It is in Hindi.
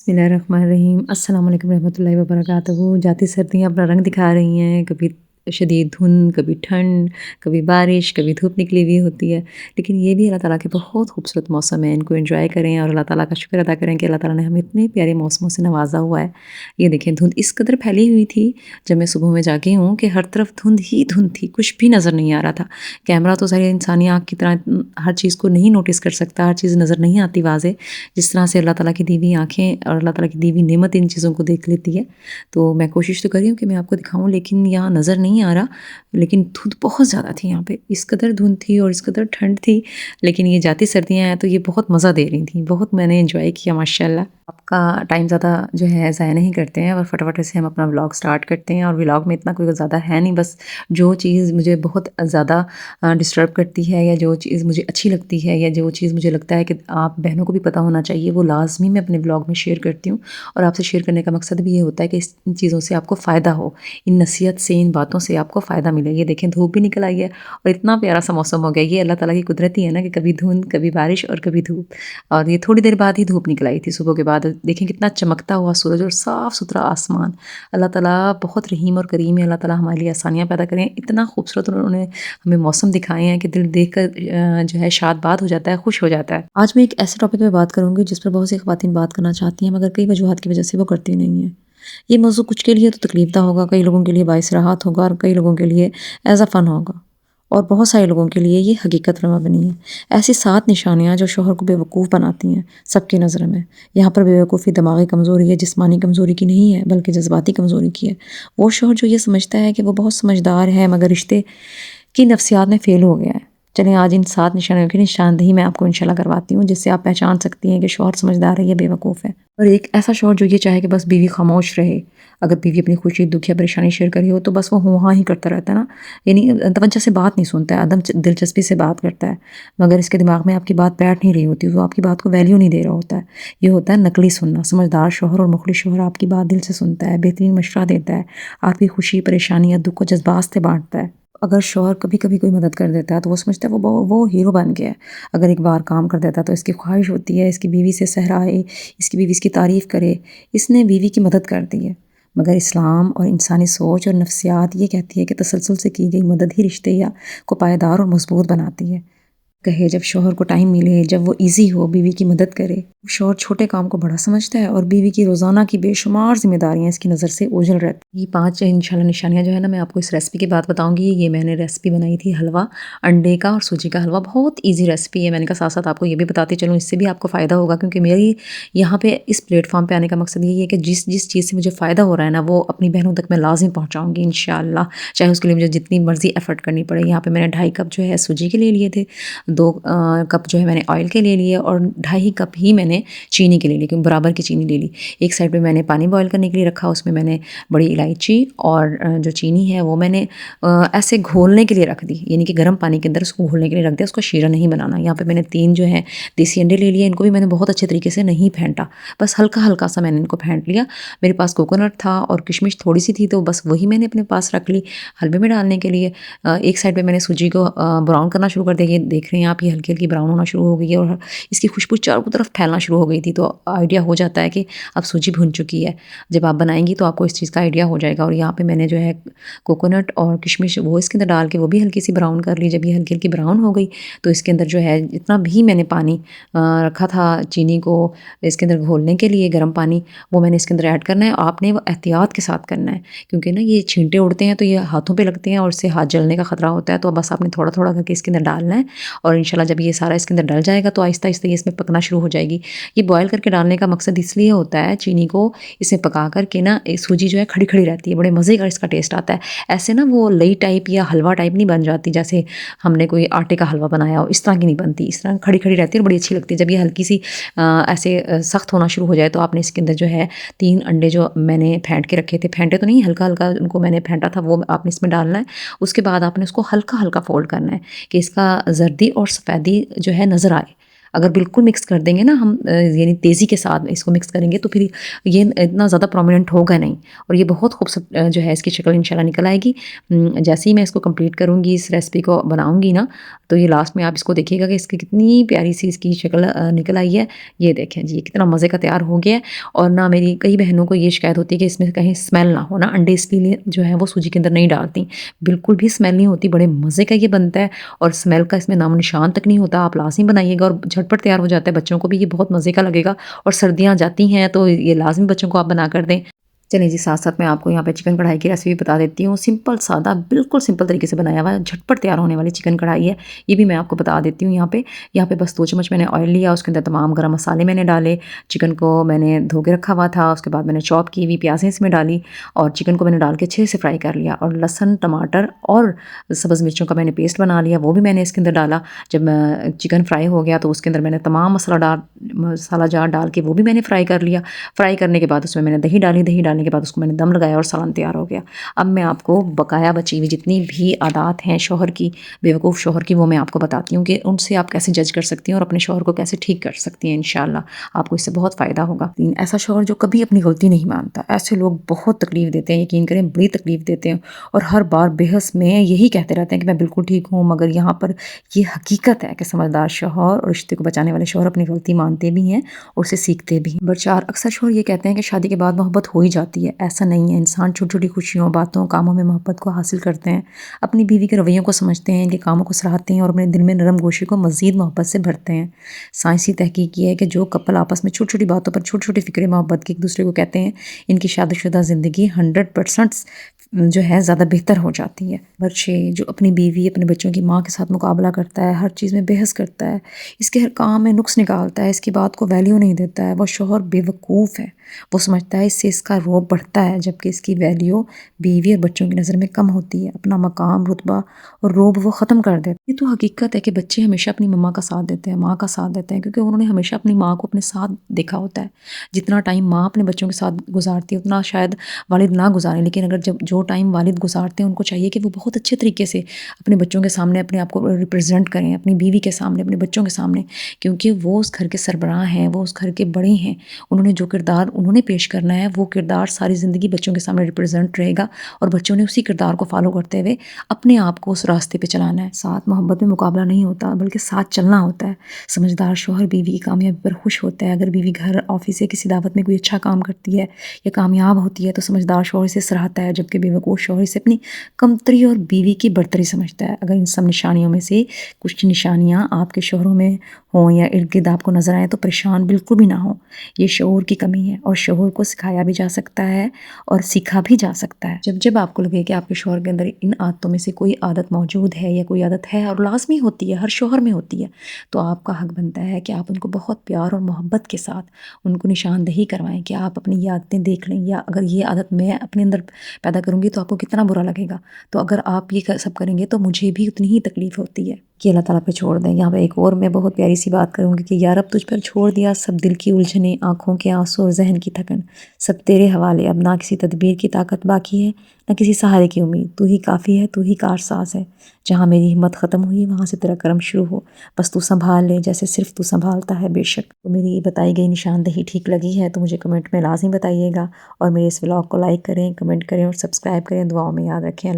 बिस्मिल्लाहिर्रहमानिर्रहीम अस्सलाम वालेकुम रहमतुल्लाहि व बरकातहू। जाती सर्दियाँ अपना रंग दिखा रही हैं, कभी शदीद धुंध, कभी ठंड, कभी बारिश, कभी धूप निकली हुई होती है। लेकिन ये भी अल्लाह ताला के बहुत खूबसूरत मौसम है, इनको एंजॉय करें और अल्लाह ताला का शुक्र अदा करें कि अल्लाह ताला ने हमें इतने प्यारे मौसमों से नवाजा हुआ है। ये देखें धुंध इस कदर फैली हुई थी जब मैं सुबह में जागी हूँ कि हर तरफ धुंध ही धुंध थी, कुछ भी नज़र नहीं आ रहा था। कैमरा तो सारी इंसानी आँख की तरह हर चीज़ को नहीं नोटिस कर सकता, हर चीज़ नज़र नहीं आती वाज़े, जिस तरह से अल्लाह ताला की दी हुई आँखें और अल्लाह ताला की दी हुई नेमत इन चीज़ों को देख लेती है। तो मैं कोशिश तो कर रही हूँ कि मैं आपको दिखाऊँ, लेकिन यहाँ नज़र नहीं आ रहा। लेकिन धुंध बहुत ज़्यादा थी यहाँ पे, इस कदर धुंध थी और इस कदर ठंड थी। लेकिन ये जाती सर्दियाँ हैं तो ये बहुत मज़ा दे रही थी, बहुत मैंने एंजॉय किया माशाल्लाह। आपका टाइम ज़्यादा जो है ज़ाया नहीं करते हैं और फटाफट से हम अपना व्लॉग स्टार्ट करते हैं। और व्लॉग में इतना कोई ज़्यादा है नहीं, बस जो चीज़ मुझे बहुत ज़्यादा डिस्टर्ब करती है या जो चीज़ मुझे अच्छी लगती है या जो चीज़ मुझे लगता है कि आप बहनों को भी पता होना चाहिए, वो लाज़मी मैं अपने व्लॉग में शेयर करती हूँ। और आपसे शेयर करने का मकसद भी ये होता है कि इन चीज़ों से आपको फ़ायदा हो, इन नसीहत से, इन बातों से आपको फ़ायदा मिले। ये देखें धूप भी निकल आई है और इतना प्यारा सा मौसम हो गया। ये अल्लाह ताला की कुदरत ही है ना कि कभी धुंध, कभी बारिश और कभी धूप। और ये थोड़ी देर बाद ही धूप निकल आई थी सुबह के बाद। देखें कितना चमकता हुआ सूरज और साफ़ सुथरा आसमान। अल्लाह ताला बहुत रहीम और करीम है। अल्लाह ताला हमारे लिए आसानियाँ पैदा करें। इतना खूबसूरत उन्होंने हमें मौसम दिखाए हैं कि दिल देख कर जो है शाद-बाद हो जाता है, खुश हो जाता है। आज मैं एक ऐसे टॉपिक पे बात करूँगी जिस पर बहुत सी ख़वातीन बात करना चाहती हैं, मगर कई वजूहात की वजह से वो करती नहीं हैं। ये मौज़ू कुछ के लिए तो तकलीफ़ दह होगा, कई लोगों के लिए बाइस राहत होगा और कई लोगों के लिए एज़ अ फ़न होगा। और बहुत सारे लोगों के लिए ये हकीकत रमा बनी है। ऐसी 7 निशानियाँ जो शौहर को बेवकूफ़ बनाती हैं सबकी नज़र में। यहाँ पर बेवकूफ़ी दिमागी कमज़ोरी है, जिस्मानी कमज़ोरी की नहीं है, बल्कि जज़्बाती कमज़ोरी की है। वो शौहर जो ये समझता है कि वो बहुत समझदार है मगर रिश्ते की नफ्सियात में फ़ेल हो गया है। चलें आज इन 7 निशानियों की निशानदेही मैं आपको इंशाल्लाह करवाती हूँ, जिससे आप पहचान सकती हैं कि शौहर समझदार है या बेवकूफ़ है। और एक ऐसा शौहर जो ये चाहे कि बस बीवी खामोश रहे, अगर बीवी अपनी खुशी, दुःख या परेशानी शेयर कर रही हो तो बस वो हूँ हाँ ही करता रहता है ना, यानी तवज्जो से बात नहीं सुनता है, अदम दिलचस्पी से बात करता है। मगर इसके दिमाग में आपकी बात बैठ नहीं रही होती, वो आपकी बात को वैल्यू नहीं दे रहा होता है। ये होता है नकली सुनना। समझदार शौहर और मुखलिस शौहर आपकी बात दिल से सुनता है, बेहतरीन मशवरा देता है, आपकी खुशी, परेशानी या दुःख को जज़्बात से बाँटता है। अगर शौहर कभी-कभी कोई मदद कर देता है तो वो समझता है वो हीरो बन गया है। अगर एक बार काम कर देता है तो इसकी ख्वाहिश होती है इसकी बीवी से सहराए, इसकी बीवी इसकी तारीफ़ करे, इसने बीवी की मदद कर दी है। मगर इस्लाम और इंसानी सोच और नफ्सियात ये कहती है कि तसलसल से की गई मदद ही रिश्ते या को पायदार और मज़बूत बनाती है। कहे जब शौहर को टाइम मिले, जब वो ईज़ी हो, बीवी की मदद करे। शौहर छोटे काम को बड़ा समझता है और बीवी की रोज़ाना की बेशुमार ज़िम्मेदारियाँ इसकी नज़र से ओझल रहती। ये 5 इंशाल्लाह निशानियाँ जो है ना मैं आपको इस रेसिपी के बाद बताऊँगी। ये मैंने रेसिपी बनाई थी हलवा, अंडे का और सूजी का हलवा, बहुत ईज़ी रेसिपी है। मैंने कहा साथ-साथ आपको ये भी बताती चलूँ, इससे भी आपको फ़ायदा होगा क्योंकि मेरी यहाँ पे इस प्लेटफ़ॉर्म पे आने का मकसद यही है कि जिस चीज़ से मुझे फ़ायदा हो रहा है ना, वो अपनी बहनों तक मैं लाज़िम पहुँचाऊँगी इंशाल्लाह, चाहे उसके लिए मुझे जितनी मर्ज़ी एफ़र्ट करनी पड़े। यहाँ पे मैंने 2.5 कप जो है सूजी के ले लिए थे, 2 कप जो है मैंने ऑयल के ले लिए और 2.5 कप ही मैंने चीनी के ले ली, क्योंकि बराबर की चीनी ले ली। एक साइड पे मैंने पानी बॉयल करने के लिए रखा, उसमें मैंने बड़ी इलायची और जो चीनी है वो मैंने ऐसे घोलने के लिए रख दी, यानी कि गर्म पानी के अंदर उसको घोलने के लिए रख दिया, उसको शीरा नहीं बनाना। यहाँ पे मैंने 3 जो है देसी अंडे ले लिए, इनको भी मैंने बहुत अच्छे तरीके से नहीं फेंटा, बस हल्का-हल्का सा मैंने इनको फेंट लिया। मेरे पास कोकोनट था और किशमिश थोड़ी-सी थी, तो बस वही मैंने अपने पास रख ली हलवे में डालने के लिए। एक साइड पे मैंने सूजी को ब्राउन करना शुरू कर दिया। ये देख रहे हैं आप, ये हल्की-हल्की ब्राउन होना शुरू हो गई है और इसकी खुशबू चारों तरफ फैलना शुरू हो गई थी, तो आइडिया हो जाता है कि अब सूजी भुन चुकी है। जब आप बनाएँगी तो आपको इस चीज़ का आइडिया हो जाएगा। और यहाँ पे मैंने जो है कोकोनट और किशमिश वो इसके अंदर डाल के वो भी हल्की-सी ब्राउन कर ली। जब ये हल्की-हल्की ब्राउन हो गई तो इसके अंदर जो है जितना भी मैंने पानी रखा था चीनी को इसके अंदर घोलने के लिए, गर्म पानी, वो मैंने इसके अंदर ऐड करना है। आपने वो एहतियात के साथ करना है क्योंकि ना ये छींटे उड़ते हैं तो ये हाथों पे लगते हैं और इससे हाथ जलने का ख़तरा होता है। तो बस आपने थोड़ा-थोड़ा करके इसके अंदर डालना है और इंशाल्लाह जब ये सारा इसके अंदर डल जाएगा तो आहिस्ता-आहिस्ता ये इसमें पकना शुरू हो जाएगी। ये बॉयल करके डालने का मकसद इसलिए होता है, चीनी को इसमें पका कर के ना सूजी जो है खड़ी-खड़ी रहती है, बड़े मज़े का इसका टेस्ट आता है। ऐसे ना वो लई टाइप या हलवा टाइप नहीं बन जाती, जैसे हमने कोई आटे का हलवा बनाया हो, इस तरह की नहीं बनती। इस तरह खड़ी-खड़ी रहती है और बड़ी अच्छी लगती है। जब ये हल्की सी ऐसे सख्त होना शुरू हो जाए तो आपने इसके अंदर जो है 3 अंडे जो मैंने फेंट के रखे थे, फेंटे तो नहीं, हल्का-हल्का उनको मैंने फेंटा था, वो आपने इसमें डालना है। उसके बाद आपने उसको हल्का-हल्का फ़ोल्ड करना है कि इसका ज़र्दी और सफ़ेदी जो है नज़र आए। अगर बिल्कुल मिक्स कर देंगे ना हम यानी तेज़ी के साथ इसको मिक्स करेंगे तो फिर ये इतना ज़्यादा प्रोमिनेंट होगा नहीं और ये बहुत खूबसूरत जो है इसकी शक्ल इंशाल्लाह निकल आएगी। जैसे ही मैं इसको कंप्लीट करूँगी, इस रेसिपी को बनाऊँगी ना, तो ये लास्ट में आप इसको देखिएगा कि इसकी कितनी प्यारी सी इसकी शक्ल निकल आई है। ये देखें जी, ये कितना मज़े का तैयार हो गया है। और ना मेरी कई बहनों को ये शिकायत होती है कि इसमें कहीं स्मेल ना हो ना, अंडे इसलिए जो है वो सूजी के अंदर नहीं डालती। बिल्कुल भी स्मेल नहीं होती, बड़े मज़े का ये बनता है और स्मेल का इसमें नामो-निशान तक नहीं होता। आप लाज़मी बनाइएगा और झटपट तैयार हो जाता है, बच्चों को भी ये बहुत मज़े का लगेगा और सर्दियाँ जाती हैं तो ये लाज़मी बच्चों को आप बना कर दें। चलिए जी, साथ-साथ मैं आपको यहाँ पे चिकन कढ़ाई की रेसिपी बता देती हूँ। सिंपल सादा बिल्कुल सिंपल तरीके से बनाया हुआ है, झटपट तैयार होने वाली चिकन कढ़ाई है। ये भी मैं आपको बता देती हूँ यहाँ पे। यहाँ पे बस 2 चम्मच मैंने ऑयल लिया, उसके अंदर तमाम गरम मसाले मैंने डाले, चिकन को मैंने धो के रखा हुआ था, उसके बाद मैंने चॉप की हुई प्याज़ें इसमें डाली और चिकन को मैंने डाल के अच्छे से फ्राई कर लिया और लहसुन, टमाटर और सब्ज़ मिर्चों का मैंने पेस्ट बना लिया, वो भी मैंने इसके अंदर डाला। जब चिकन फ्राई हो गया तो उसके अंदर मैंने तमाम मसाला जार डाल के वो भी मैंने फ्राई कर लिया। फ्राई करने के बाद उसमें मैंने दही डाली, दही डालने के बाद उसको मैंने दम लगाया और सालन तैयार हो गया। अब मैं आपको बकाया बची हुई जितनी भी आदत हैं शौहर की, बेवकूफ़ शौहर की, वो मैं आपको बताती हूँ कि उनसे आप कैसे जज कर सकती हैं और अपने शौहर को कैसे ठीक कर सकती हैं। इंशाल्लाह आपको इससे बहुत फ़ायदा होगा। लेकिन ऐसा शौहर जो कभी अपनी गलती नहीं मानता, ऐसे लोग बहुत तकलीफ़ देते हैं, यकीन करें बड़ी तकलीफ़ देते हैं और हर बार बेहस में यही कहते रहते हैं कि मैं बिल्कुल ठीक हूँ, मगर यहाँ पर ये हकीकत है कि समझदार शौहर और रिश्ते को बचाने वाले शौहर अपनी गलती मानते भी हैं और उसे सीखते भी हैं। बरचार अक्सर शौहर ये कहते हैं कि शादी के बाद मोहब्बत हो ही जाती है, ऐसा नहीं है। इंसान छोटी-छोटी खुशियों, बातों, कामों में मोहब्बत को हासिल करते हैं, अपनी बीवी के रवैयों को समझते हैं, इनके कामों को सराहते हैं और अपने दिल में नरम गोशी को मज़ीद मोहब्बत से भरते हैं। साइंसी तहकीक ये है कि जो कपल आपस में छोटी-छोटी बातों पर छोटी-छोटी फ़िक्रें मोहब्बत की एक-दूसरे को कहते हैं, इनकी शादीशुदा ज़िंदगी 100% जो है ज़्यादा बेहतर हो जाती है। बच्चे जो अपनी बीवी, अपने बच्चों की माँ के साथ मुकाबला करता है, हर चीज़ में बहस करता है, इसके हर काम में नुक्स निकालता है, इसकी बात को वैल्यू नहीं देता है, वो शौहर बेवकूफ़ है। वो समझता है इससे इसका रौब बढ़ता है, जबकि इसकी वैल्यू बीवी और बच्चों की नज़र में कम होती है। अपना मकाम, रुतबा और रौब वो ख़त्म कर देता है। ये तो हकीकत है कि बच्चे हमेशा अपनी मम्मा का साथ देते हैं, माँ का साथ देते हैं, क्योंकि उन्होंने हमेशा अपनी माँ को अपने साथ देखा होता है। जितना टाइम माँ अपने बच्चों के साथ गुज़ारती है, उतना शायद वालिद ना गुज़ारें, लेकिन अगर जब जो टाइम वालिद गुज़ारते हैं, उनको चाहिए कि वो बहुत अच्छे तरीके से अपने बच्चों के सामने अपने आप को रिप्रेज़ेंट करें, अपनी बीवी के सामने, अपने बच्चों के सामने, क्योंकि वो उस घर के सरबराह हैं, वो उस घर के बड़े हैं। उन्होंने जो किरदार उन्होंने पेश करना है, वो किरदार सारी ज़िंदगी बच्चों के सामने रिप्रेज़ेंट रहेगा और बच्चों ने उसी किरदार को फ़ॉलो करते हुए अपने आप को उस रास्ते पे चलाना है। साथ मोहब्बत में मुकाबला नहीं होता, बल्कि साथ चलना होता है। समझदार शौहर बीवी की कामयाबी पर खुश होता है। अगर बीवी घर, ऑफ़िस या किसी दावत में कोई अच्छा काम करती है या कामयाब होती है, तो समझदार शौहर इसे सराहता है, जबकि बेवकूफ़ शौहर इसे अपनी कमतरी और बीवी की बढ़तरी समझता है। अगर इन सब निशानियों में से कुछ निशानियाँ आपके शौहरों में हों या इर्द-गिर्द आपको नज़र आएँ, तो परेशान बिल्कुल भी ना हों। ये शऊर की कमी है और शऊर को सिखाया भी जा सकता है और सीखा भी जा सकता है। जब आपको लगे कि आपके शौहर के अंदर इन आदतों में से कोई आदत मौजूद है या कोई आदत है और लाज़मी होती है, हर शौहर में होती है, तो आपका हक बनता है कि आप उनको बहुत प्यार और मोहब्बत के साथ उनको निशानदही करवाएँ कि आप अपनी ये आदतें देख लें, या अगर ये आदत मैं अपने अंदर पैदा करूँगी तो आपको कितना बुरा लगेगा। तो अगर आप ये सब करेंगे तो मुझे भी उतनी ही तकलीफ़ होती है कि अल्लाह ताला पे छोड़ दें। यहाँ पे एक और मैं बहुत प्यारी सी बात करूँगी कि या रब तुझ पर छोड़ दिया सब दिल की उलझने, आँखों के आंसू और ज़हन की थकन, सब तेरे हवाले, अब ना किसी तदबीर की ताकत बाकी है, ना किसी सहारे की उम्मीद, तू ही काफ़ी है, तू ही कारसाज़ है। जहाँ मेरी हिम्मत ख़त्म हुई वहाँ से तेरा करम शुरू हो, बस तू संभाल ले जैसे सिर्फ तू संभालता है बेशक। तो मेरी बताई गई निशानदही ठीक लगी है तो मुझे कमेंट में लाज़मी बताइएगा और मेरे इस व्लॉग को लाइक करें, कमेंट करें और सब्सक्राइब करें। दुआओं में याद रखें।